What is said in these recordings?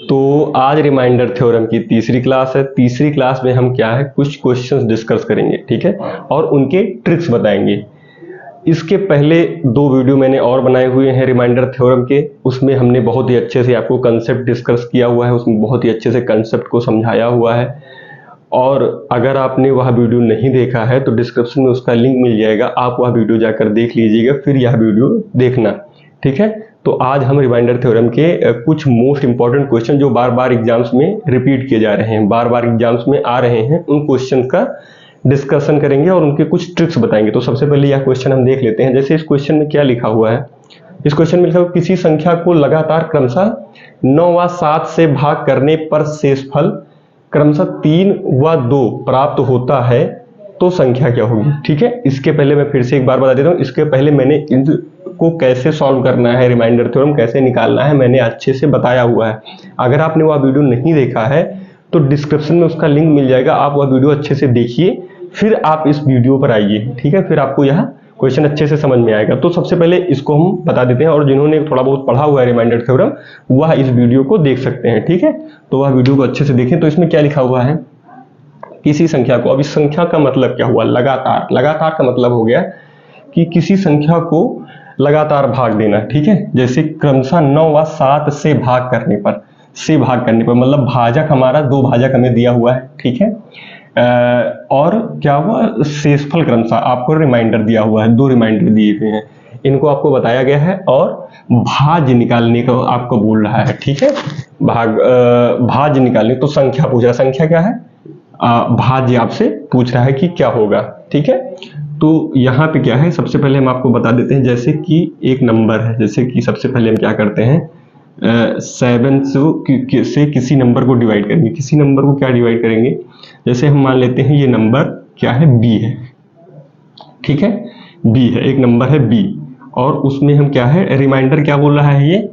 तो आज remainder theorem की तीसरी क्लास है। तीसरी क्लास में हम क्या है, कुछ क्वेश्चंस डिस्कस करेंगे, ठीक है, और उनके ट्रिक्स बताएंगे। इसके पहले दो वीडियो मैंने और बनाए हुए हैं रिमाइंडर थ्योरम के, उसमें हमने बहुत ही अच्छे से आपको कंसेप्ट डिस्कस किया हुआ है, उसमें बहुत ही अच्छे से कंसेप्ट को समझाया हुआ है। और अगर आपने वह वीडियो नहीं देखा है तो डिस्क्रिप्शन में उसका लिंक मिल जाएगा, आप वह वीडियो जाकर देख लीजिएगा, फिर यह वीडियो देखना, ठीक है। तो आज हम रिमाइंडर थ्योरम के कुछ मोस्ट इंपॉर्टेंट क्वेश्चन जो बार बार एग्जाम्स में रिपीट किए जा रहे हैं, बार बार एग्जाम्स में आ रहे हैं, उन क्वेश्चन का डिस्कशन करेंगे और उनके कुछ ट्रिक्स बताएंगे। तो सबसे पहले यह क्वेश्चन हम देख लेते हैं। जैसे इस क्वेश्चन में क्या लिखा हुआ है, इस क्वेश्चन में लिखा हुआ किसी संख्या को लगातार क्रमशः 9 व 7 से भाग करने पर शेषफल क्रमशः 3 व 2 प्राप्त होता है तो संख्या क्या होगी। ठीक है, इसके पहले मैं फिर से एक बार बता देता हूँ, इसके पहले मैंने इनको कैसे सॉल्व करना है, रिमाइंडर थ्योरम कैसे निकालना है, मैंने अच्छे से बताया हुआ है। अगर आपने वह वीडियो नहीं देखा है तो डिस्क्रिप्शन में उसका लिंक मिल जाएगा, आप वह वीडियो अच्छे से देखिए, फिर आप इस वीडियो पर आइए, ठीक है, फिर आपको यह क्वेश्चन अच्छे से समझ में आएगा। तो सबसे पहले इसको हम बता देते हैं, और जिन्होंने थोड़ा बहुत पढ़ा हुआ है रिमाइंडर थ्योरम वह इस वीडियो को देख सकते हैं, ठीक है। तो वह वीडियो को अच्छे से देखें। तो इसमें क्या लिखा हुआ है, किसी संख्या को, अब इस संख्या का मतलब क्या हुआ, लगातार। लगातार का मतलब हो गया कि किसी संख्या को लगातार भाग देना, ठीक है। जैसे क्रमशः 9 व 7 से भाग करने पर, से भाग करने पर मतलब भाजक हमारा, दो भाजक हमें दिया हुआ है, ठीक है। और क्या हुआ, शेषफल क्रमशः आपको रिमाइंडर दिया हुआ है, दो रिमाइंडर दिए हुए हैं, इनको आपको बताया गया है, और भाज्य निकालने को आपको बोल रहा है, ठीक है। भाज्य निकालने, तो संख्या पूछ रहा है, संख्या क्या है, भाज्य आपसे पूछ रहा है कि क्या होगा, ठीक है। तो यहाँ पे क्या है, सबसे पहले हम आपको बता देते हैं, जैसे कि एक नंबर है, जैसे कि सबसे पहले हम क्या करते हैं, 7 से किसी नंबर को डिवाइड करेंगे। किसी नंबर को क्या डिवाइड करेंगे, जैसे हम मान लेते हैं ये नंबर क्या है, बी है, ठीक है, बी है, एक नंबर है बी, और उसमें हम क्या है, रिमाइंडर क्या बोल रहा है, ये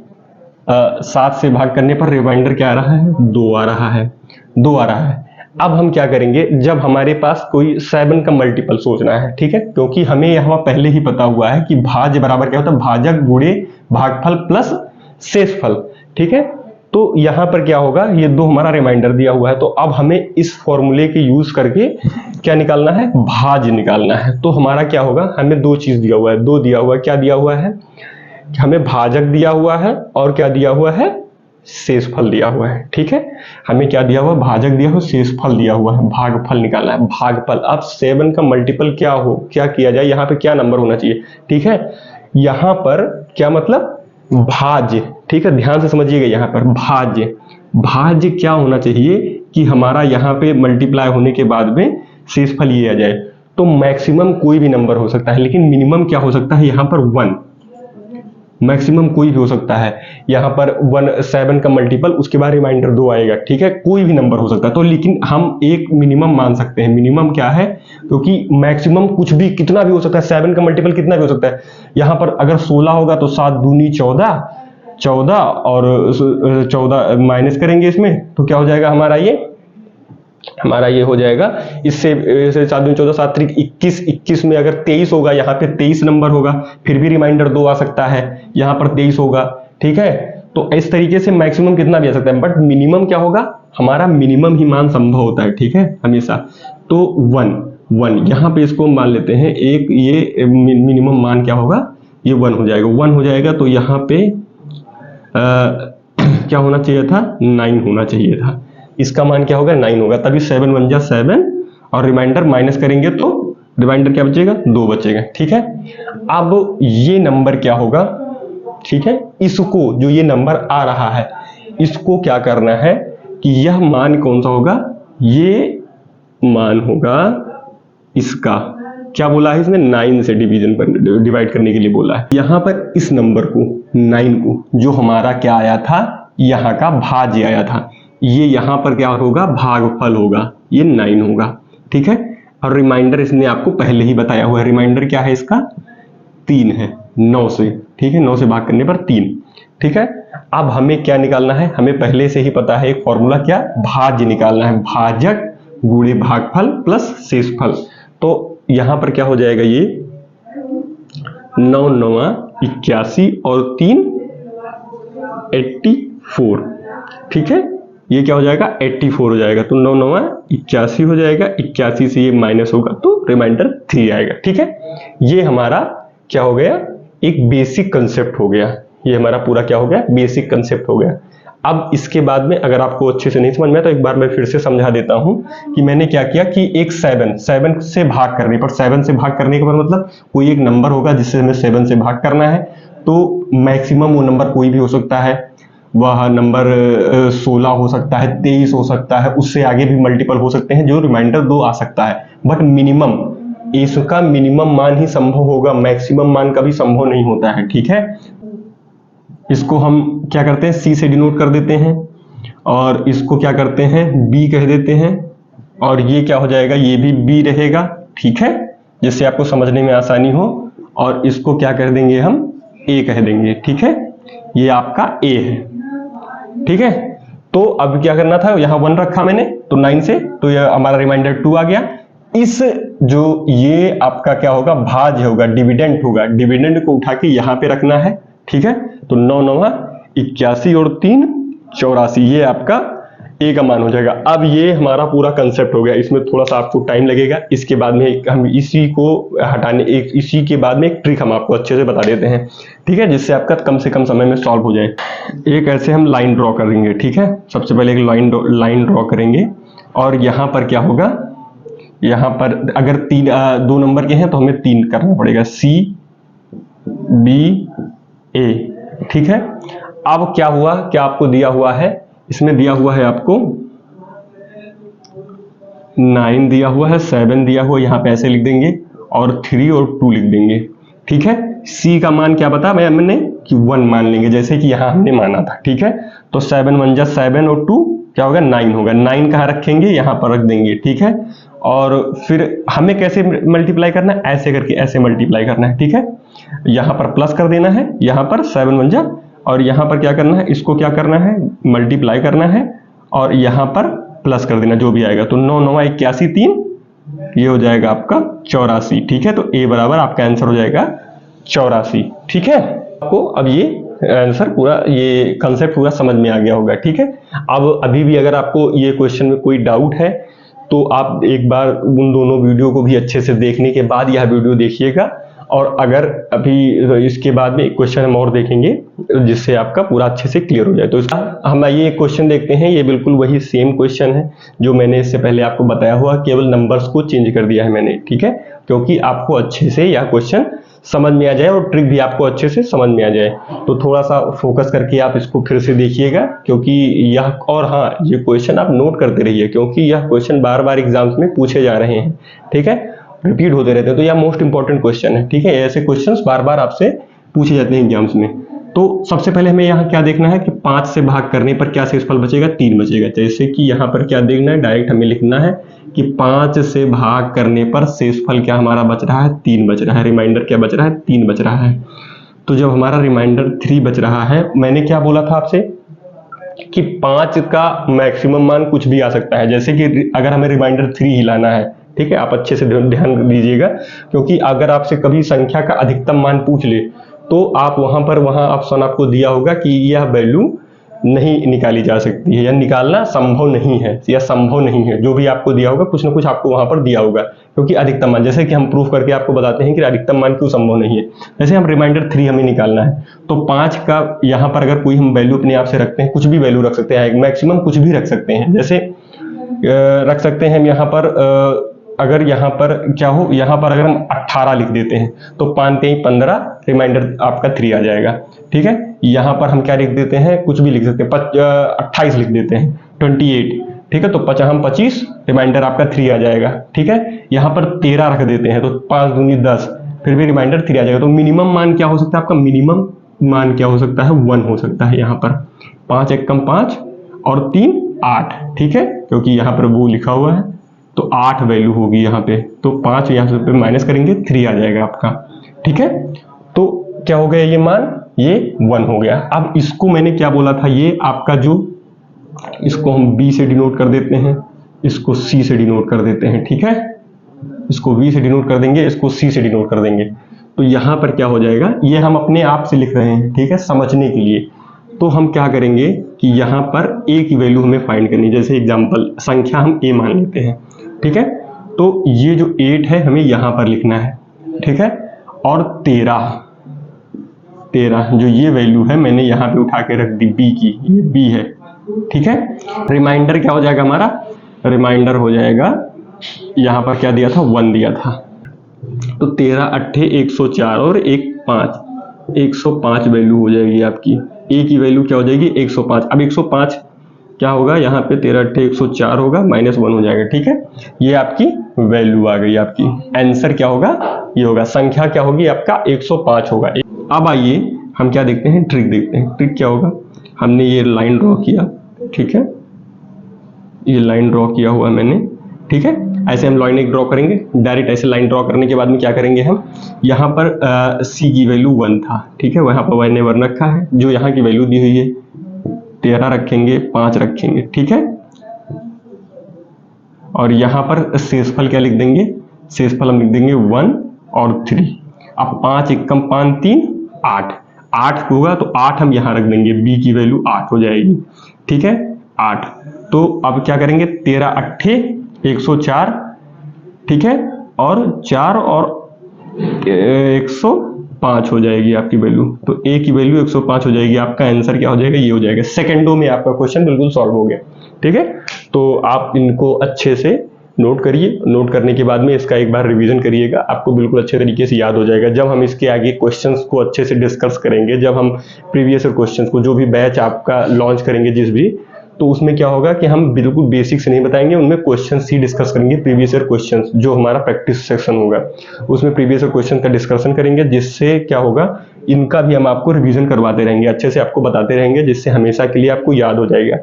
7 से भाग करने पर रिमाइंडर क्या आ रहा है, 2 आ रहा है, 2 आ रहा है। अब हम क्या करेंगे, जब हमारे पास कोई 7 का मल्टीपल सोचना है, ठीक है, क्योंकि हमें यहाँ पहले ही पता हुआ है कि भाज्य बराबर क्या होता है, भाजक गुणे भागफल प्लस शेषफल, ठीक है। तो यहाँ पर क्या होगा, ये 2 हमारा रिमाइंडर दिया हुआ है, तो अब हमें इस फॉर्मूले के यूज करके क्या निकालना है, भाज्य निकालना है। तो हमारा क्या होगा, हमें 2 चीज दिया हुआ है, 2 दिया हुआ है, क्या दिया हुआ है, हमें भाजक दिया हुआ है, और क्या दिया हुआ है, शेषफल दिया हुआ है, ठीक है। हमें क्या दिया हुआ, भाजक दिया हुआ, शेषफल दिया हुआ है, भागफल निकालना है, भागफल। अब 7 का मल्टीपल क्या हो, क्या किया जाए, यहाँ पे क्या नंबर होना चाहिए, ठीक है। यहाँ पर क्या मतलब, भाज्य, ठीक है, ध्यान से समझिएगा, यहाँ पर भाज्य, भाज्य क्या होना चाहिए कि हमारा यहाँ पे मल्टीप्लाई होने के बाद में शेषफल ये आ जाए। तो मैक्सिमम कोई भी नंबर हो सकता है, लेकिन मिनिमम क्या हो सकता है, यहाँ पर 1, मैक्सिमम कोई भी हो सकता है। यहाँ पर 7 का मल्टीपल, उसके बाद रिमाइंडर 2 आएगा, ठीक है, कोई भी नंबर हो सकता है। तो लेकिन हम एक मिनिमम मान सकते हैं, मिनिमम क्या है, क्योंकि मैक्सिमम कुछ भी, कितना भी हो सकता है, 7 का मल्टीपल कितना भी हो सकता है। यहाँ पर अगर 16 होगा तो 7 दूनी 14, 14 और 14 माइनस करेंगे इसमें, तो क्या हो जाएगा हमारा ये हो जाएगा, इससे 7 दूनी 14, 7 त्रिक 21, 21 में अगर 23 होगा, यहाँ पे 23 नंबर होगा, फिर भी रिमाइंडर 2 आ सकता है, यहाँ पर 23 होगा, ठीक है। तो इस तरीके से मैक्सिमम कितना भी आ सकता है, बट मिनिमम क्या होगा, हमारा मिनिमम ही मान संभव होता है, ठीक है, हमेशा। तो 1 यहाँ पे इसको मान लेते हैं, एक ये मिनिमम मान क्या होगा, ये 1 हो जाएगा, 1 हो जाएगा। तो यहाँ पे क्या होना चाहिए था, 9 होना चाहिए था, इसका मान क्या होगा, 9 होगा, तभी 7 1 जा 7, और रिमाइंडर माइनस करेंगे तो रिमाइंडर क्या बचेगा, 2 बचेगा, ठीक है। अब ये नंबर क्या होगा, ठीक है, इसको जो ये नंबर आ रहा है, इसको क्या करना है कि यह मान कौन सा होगा, ये मान होगा इसका, क्या बोला है इसने, 9 से डिवाइड करने के लिए बोला है। यहाँ पर इस नंबर को, 9 को, जो हमारा क्या आया था, यहाँ का भाज्य आया था, ये यहाँ पर क्या होगा, भागफल होगा, ये 9 होगा, ठीक है। और रिमाइंडर इसने आपको पहले ही बताया हुआ है, रिमाइंडर क्या है इसका, 3 है, 9 से, ठीक है, 9 से भाग करने पर 3, ठीक है। अब हमें क्या निकालना है, हमें पहले से ही पता है एक फॉर्मूला, क्या, भाज्य निकालना है, भाजक गुणे भागफल प्लस शेषफल। तो यहाँ पर क्या हो जाएगा, ये 9 9 81 और 3 84, ठीक है, ये क्या हो जाएगा 84 हो जाएगा, तो 9 9 81 हो जाएगा, 81 से ये माइनस होगा तो रिमाइंडर 3 आएगा। ठीक है, ये हमारा क्या हो गया, एक बेसिक कंसेप्ट हो गया, ये हमारा पूरा क्या हो गया, बेसिक कंसेप्ट हो गया। अब इसके बाद में अगर आपको अच्छे से नहीं समझ में तो एक बार मैं फिर से समझा देता हूं कि मैंने क्या किया कि एक 7 से भाग करने पर, 7 से भाग करने के बाद मतलब कोई एक नंबर होगा जिससे हमें 7 से भाग करना है, तो मैक्सिमम वो नंबर कोई भी हो सकता है, वह नंबर 16 हो सकता है, 23 हो सकता है, उससे आगे भी मल्टीपल हो सकते हैं, जो रिमाइंडर 2 आ सकता है, बट मिनिमम इसका मिनिमम मान ही संभव होगा, मैक्सिमम मान कभी संभव नहीं होता है। ठीक है, इसको हम क्या करते हैं, सी से डिनोट कर देते हैं, और इसको क्या करते हैं, बी कह देते हैं, और ये क्या हो जाएगा, ये भी बी रहेगा। ठीक है, जिससे आपको समझने में आसानी हो, और इसको क्या कह देंगे, हम ए कह देंगे। ठीक है, ये आपका ए है। ठीक है, तो अब क्या करना था, यहां 1 रखा मैंने, तो 9 से, तो ये हमारा रिमाइंडर 2 आ गया। इस जो ये आपका क्या होगा, भाज्य होगा, डिविडेंड होगा, डिविडेंड को उठा के यहां पे रखना है। ठीक है, तो 9 9 81 और 3 84, ये आपका ए का मान हो जाएगा। अब ये हमारा पूरा कंसेप्ट हो गया, इसमें थोड़ा सा आपको टाइम लगेगा, इसके बाद में हम इसी को हटाने, इसी के बाद में एक ट्रिक हम आपको अच्छे से बता देते हैं। ठीक है, जिससे आपका कम से कम समय में सॉल्व हो जाए। एक ऐसे हम लाइन ड्रॉ करेंगे। ठीक है, सबसे पहले एक लाइन ड्रॉ करेंगे, और यहाँ पर क्या होगा, यहाँ पर अगर 2 नंबर के हैं तो हमें 3 करना पड़ेगा, सी बी ए। ठीक है, अब क्या हुआ, क्या आपको दिया हुआ है, इसमें दिया हुआ है आपको 9 दिया हुआ है, 7 दिया हुआ, यहां पे ऐसे लिख देंगे, और 3 और 2 लिख देंगे। ठीक है, सी का मान क्या बता मैंने कि 1 मान लेंगे, जैसे कि यहां हमने माना था। ठीक है, तो 7 1 7 और 2 क्या होगा, 9 होगा। 9 कहाँ रखेंगे, यहां पर रख देंगे। ठीक है, और फिर हमें कैसे मल्टीप्लाई करना है, ऐसे करके ऐसे मल्टीप्लाई करना है। ठीक है, यहां पर प्लस कर देना है, यहां पर 7 1 और यहां पर क्या करना है, इसको क्या करना है, मल्टीप्लाई करना है, और यहां पर प्लस कर देना जो भी आएगा, तो 9 9 81 3, ये हो जाएगा आपका 84। ठीक है, तो ए बराबर आपका आंसर हो जाएगा 84। ठीक है, आपको अब ये आंसर पूरा, ये कंसेप्ट पूरा समझ में आ गया होगा। ठीक है, अब अभी भी अगर आपको ये क्वेश्चन में कोई डाउट है तो आप एक बार उन दोनों वीडियो को भी अच्छे से देखने के बाद यह वीडियो देखिएगा, और अगर अभी इसके बाद में एक क्वेश्चन हम और देखेंगे जिससे आपका पूरा अच्छे से क्लियर हो जाए। तो हम ये क्वेश्चन देखते हैं, ये बिल्कुल वही सेम क्वेश्चन है जो मैंने इससे पहले आपको बताया हुआ, केवल नंबर्स को चेंज कर दिया है मैंने। ठीक है, क्योंकि आपको अच्छे से यह क्वेश्चन समझ में आ जाए और ट्रिक भी आपको अच्छे से समझ में आ जाए, तो थोड़ा सा फोकस करके आप इसको फिर से देखिएगा, क्योंकि यह, और हाँ, ये क्वेश्चन आप नोट करते रहिए, क्योंकि यह क्वेश्चन बार बार एग्जाम्स में पूछे जा रहे हैं। ठीक है, रिपीट होते रहते हैं, तो यह मोस्ट इंपॉर्टेंट क्वेश्चन है। ठीक है, ऐसे क्वेश्चंस बार बार आपसे पूछे जाते हैं एग्जाम्स में। तो सबसे पहले हमें यहाँ क्या देखना है कि 5 से भाग करने पर क्या शेषफल बचेगा, 3 बचेगा। जैसे कि यहाँ पर क्या देखना है, डायरेक्ट हमें लिखना है कि 5 से भाग करने पर शेषफल क्या हमारा बच रहा है, 3 बच रहा है। रिमाइंडर क्या बच रहा है, 3 बच रहा है। तो जब हमारा रिमाइंडर 3 बच रहा है, मैंने क्या बोला था आपसे कि 5 का मैक्सिमम मान कुछ भी आ सकता है, जैसे कि अगर हमें रिमाइंडर 3 ही लाना है। ठीक है, आप अच्छे से ध्यान दीजिएगा, क्योंकि अगर आपसे कभी संख्या का अधिकतम मान पूछ ले तो आप वहां ऑप्शन आपको दिया होगा कि यह वैल्यू नहीं निकाली जा सकती है, या निकालना संभव नहीं है, या संभव नहीं है, जो भी आपको दिया होगा कुछ ना कुछ आपको वहां पर दिया होगा, क्योंकि अधिकतम मान, जैसे कि हम प्रूफ करके आपको बताते हैं कि अधिकतम मान क्यों संभव नहीं है। जैसे हम रिमाइंडर 3 हमें निकालना है, तो 5 का यहाँ पर अगर कोई हम वैल्यू अपने आप से रखते हैं, कुछ भी वैल्यू रख सकते हैं, मैक्सिमम कुछ भी रख सकते हैं। जैसे रख सकते हैं हम यहाँ पर, अगर यहाँ पर क्या हो, यहाँ पर अगर हम 18 लिख देते हैं तो 5 3 15, रिमाइंडर आपका 3 आ जाएगा। ठीक है, यहाँ पर हम क्या लिख देते हैं, कुछ भी लिख सकते हैं, 28 लिख देते हैं, 28। ठीक है, तो 25, रिमाइंडर आपका 3 आ जाएगा। ठीक है, यहाँ पर 13 रख देते हैं तो 5 दूनी 10, फिर भी रिमाइंडर 3 आ जाएगा। तो मिनिमम मान क्या हो सकता है आपका, मिनिमम मान क्या हो सकता है, 1 हो सकता है। यहाँ पर 5 1 कम 5 और 3 8। ठीक है, क्योंकि यहाँ पर वो लिखा हुआ है, तो 8 वैल्यू होगी यहाँ पे, तो 5 यहाँ से माइनस करेंगे, 3 आ जाएगा आपका। ठीक है, तो क्या हो गया ये मान, ये 1 हो गया। अब इसको मैंने क्या बोला था, ये आपका जो, इसको हम B से डिनोट कर देते हैं, इसको C से डिनोट कर देते हैं। ठीक है, इसको B से डिनोट कर देंगे, इसको C से डिनोट कर देंगे, तो यहाँ पर क्या हो जाएगा, ये हम अपने आप से लिख रहे हैं। ठीक है, समझने के लिए, तो हम क्या करेंगे कि यहाँ पर a की वैल्यू हमें फाइंड करनी है। जैसे एग्जांपल संख्या हम a मान लेते हैं, ठीक है। तो ये जो 8 है हमें यहाँ पर लिखना है, ठीक है। और 13 जो ये वैल्यू है मैंने यहाँ पे उठा के रख दी b की, ये b है, ठीक है। रिमाइंडर क्या हो जाएगा हमारा, रिमाइंडर हो जाएगा, यहाँ पर क्या दिया था 1 दिया था। तो 13 अट्ठे 104 और 1 5, 105 वैल्यू हो जाएगी आपकी। a की वैल्यू क्या हो जाएगी 105। अब 105 क्या होगा, यहाँ पे 13 अट्ठे 104 होगा, -1 हो जाएगा, ठीक है। ये आपकी वैल्यू आ गई, आपकी आंसर क्या होगा, ये होगा, संख्या क्या होगी आपका 105 होगा। अब आइए हम क्या देखते हैं, ट्रिक देखते हैं। ट्रिक क्या होगा, हमने ये लाइन ड्रॉ किया, ठीक है, ये लाइन ड्रॉ किया हुआ मैंने, ठीक है। ऐसे हम लाइन एक ड्रॉ करेंगे, डायरेक्ट ऐसे लाइन ड्रॉ करने के बाद में क्या करेंगे हम, यहाँ पर c की वैल्यू 1 था, ठीक है, वहाँ पर 1 ने 1 रखा है, जो यहाँ की वैल्यू दी हुई है 13 रखेंगे, 5 रखेंगे, ठीक है। और यहाँ पर शेषफल क्या लिख देंगे, शेषफल हम लिख देंगे 1 और 3। अब 5 एकम 5 3 8, 8 होगा तो 8 हम यहाँ रख देंगे, b की वैल्यू 8 हो जाएगी, ठीक है, 8। तो अब क्या करेंगे, 13 अट्ठे 104, ठीक है, और 4 और 105 हो जाएगी आपकी वैल्यू। तो a की वैल्यू 105 हो जाएगी, आपका आंसर क्या हो जाएगा, ये हो जाएगा। सेकंडों में आपका क्वेश्चन बिल्कुल सॉल्व हो गया, ठीक है। तो आप इनको अच्छे से नोट करिए, नोट करने के बाद में इसका एक बार रिवीजन करिएगा, आपको बिल्कुल अच्छे तरीके से याद हो जाएगा। जब हम इसके आगे क्वेश्चंस को अच्छे से डिस्कस करेंगे, जब हम प्रीवियस क्वेश्चंस को, जो भी बैच आपका लॉन्च करेंगे जिस भी, तो उसमें क्या होगा कि हम बिल्कुल बेसिक से नहीं बताएंगे, उनमें क्वेश्चंस ही डिस्कस करेंगे, प्रीवियस ईयर क्वेश्चंस, जो हमारा प्रैक्टिस सेक्शन होगा उसमें प्रीवियस ईयर क्वेश्चन का डिस्कशन करेंगे, जिससे क्या होगा, इनका भी हम आपको रिवीजन करवाते रहेंगे, अच्छे से आपको बताते रहेंगे, जिससे हमेशा के लिए आपको याद हो जाएगा,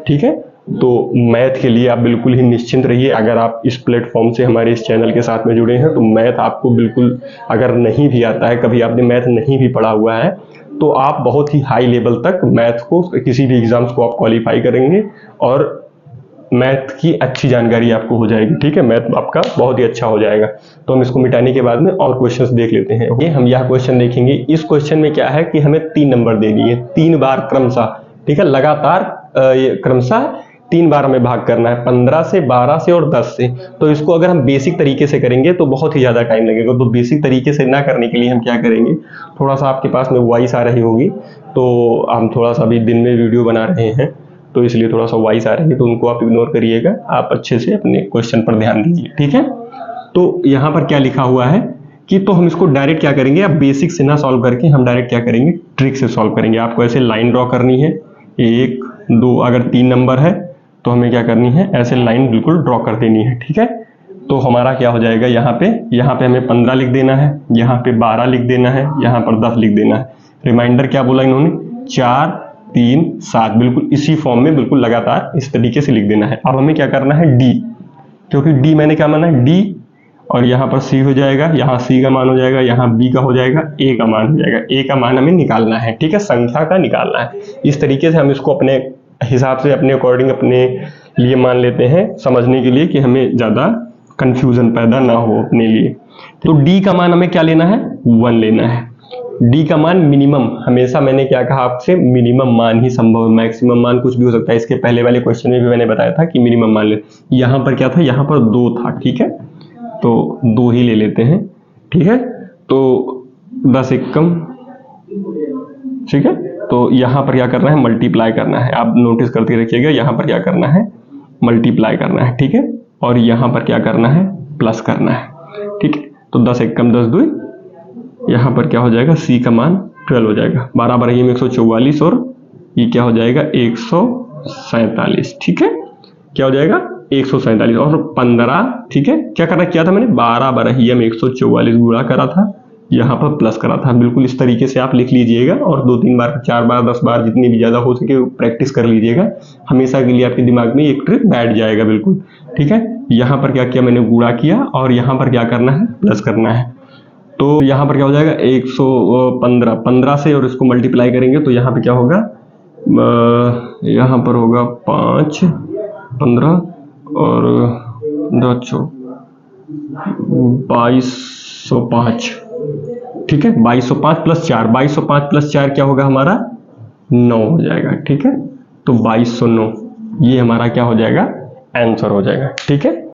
ठीक है। तो मैथ के लिए आप बिल्कुल ही निश्चिंत रहिए। अगर आप इस प्लेटफॉर्म से हमारे इस चैनल के साथ में जुड़े हैं, तो मैथ आपको बिल्कुल, अगर नहीं भी आता है, कभी आपने मैथ नहीं भी पढ़ा हुआ है, तो आप बहुत ही हाई लेवल तक मैथ को, किसी भी एग्जाम्स को आप क्वालिफाई करेंगे और मैथ की अच्छी जानकारी आपको हो जाएगी, ठीक है, मैथ आपका बहुत ही अच्छा हो जाएगा। तो हम इसको मिटाने के बाद में और क्वेश्चंस देख लेते हैं। ये हम यह क्वेश्चन देखेंगे। इस क्वेश्चन में क्या है कि हमें 3 नंबर दे दिए, 3 बार क्रमशः, ठीक है, लगातार ये क्रमशः 3 बार हमें भाग करना है, 15 से, 12 से और 10 से। तो इसको अगर हम बेसिक तरीके से करेंगे तो बहुत ही ज़्यादा टाइम लगेगा। तो बेसिक तरीके से ना करने के लिए हम क्या करेंगे, थोड़ा सा आपके पास में वॉइस आ रही होगी, तो हम थोड़ा सा अभी दिन में वीडियो बना रहे हैं, तो इसलिए थोड़ा सा वॉइस आ रही है, तो उनको आप इग्नोर करिएगा, आप अच्छे से अपने क्वेश्चन पर ध्यान दीजिए, ठीक है। तो यहाँ पर क्या लिखा हुआ है कि, तो हम इसको डायरेक्ट क्या करेंगे, आप बेसिक से ना सॉल्व करके हम डायरेक्ट क्या करेंगे, ट्रिक से सॉल्व करेंगे। आपको ऐसे लाइन ड्रॉ करनी है, 1 2, अगर 3 नंबर है तो हमें क्या करनी है, ऐसे लाइन बिल्कुल ड्रॉ कर देनी है, ठीक है। तो हमारा क्या हो जाएगा, यहाँ पे हमें 15 लिख देना है, यहाँ पे 12 लिख देना है, यहाँ पर 10 लिख देना है। रिमाइंडर क्या बोला इन्होंने, 4 3 7, बिल्कुल इसी फॉर्म में बिल्कुल लगातार इस तरीके से लिख देना है। अब हमें क्या करना है, डी, क्योंकि डी मैंने क्या माना है, डी, और यहाँ पर सी हो जाएगा, यहाँ सी का मान हो जाएगा, यहाँ बी का हो जाएगा, ए का मान हो जाएगा। ए का मान हमें निकालना है, ठीक है, संख्या का निकालना है। इस तरीके से हम इसको अपने हिसाब से, अपने अकॉर्डिंग, अपने लिए मान लेते हैं, समझने के लिए, कि हमें ज़्यादा कंफ्यूजन पैदा ना हो अपने लिए। तो डी का मान हमें क्या लेना है, 1 लेना है। डी का मान मिनिमम, हमेशा मैंने क्या कहा आपसे, मिनिमम मान ही संभव है, मैक्सिमम मान कुछ भी हो सकता है। इसके पहले वाले क्वेश्चन में भी मैंने बताया था कि मिनिमम मान ले। यहाँ पर क्या था, यहाँ पर 2 था, ठीक है, तो 2 ही ले लेते हैं, ठीक है। तो 10 एकम, ठीक है। तो यहाँ पर क्या करना है, मल्टीप्लाई करना है। आप नोटिस करते रखिएगा, यहाँ पर क्या करना है, मल्टीप्लाई करना है, ठीक है, और यहाँ पर क्या करना है, प्लस करना है, ठीक है। तो 10 एकम 10 2, यहाँ पर क्या हो जाएगा, सी का मान 12 हो जाएगा, 12 12 में 144, और ये क्या हो जाएगा 147, ठीक है, क्या हो जाएगा 147 और 15, ठीक है। क्या करना किया था मैंने, 12 12 में 144 गुणा करा था, यहाँ पर प्लस करा था। बिल्कुल इस तरीके से आप लिख लीजिएगा, और 2-3 बार, 4 बार, 10 बार, जितनी भी ज़्यादा हो सके प्रैक्टिस कर लीजिएगा। हमेशा के लिए आपके दिमाग में एक ट्रिक बैठ जाएगा बिल्कुल, ठीक है। यहाँ पर क्या किया मैंने, गुणा किया, और यहाँ पर क्या करना है, प्लस करना है। तो यहाँ पर क्या हो जाएगा 115, 15 से, और इसको मल्टीप्लाई करेंगे तो यहाँ पे क्या होगा, यहाँ पर होगा 5 15 और 2205, ठीक है। 2205 प्लस 4, 2205 प्लस 4 क्या होगा हमारा 9 हो जाएगा। ठीक है, तो 2209 ये हमारा क्या हो जाएगा, आंसर हो जाएगा। ठीक है।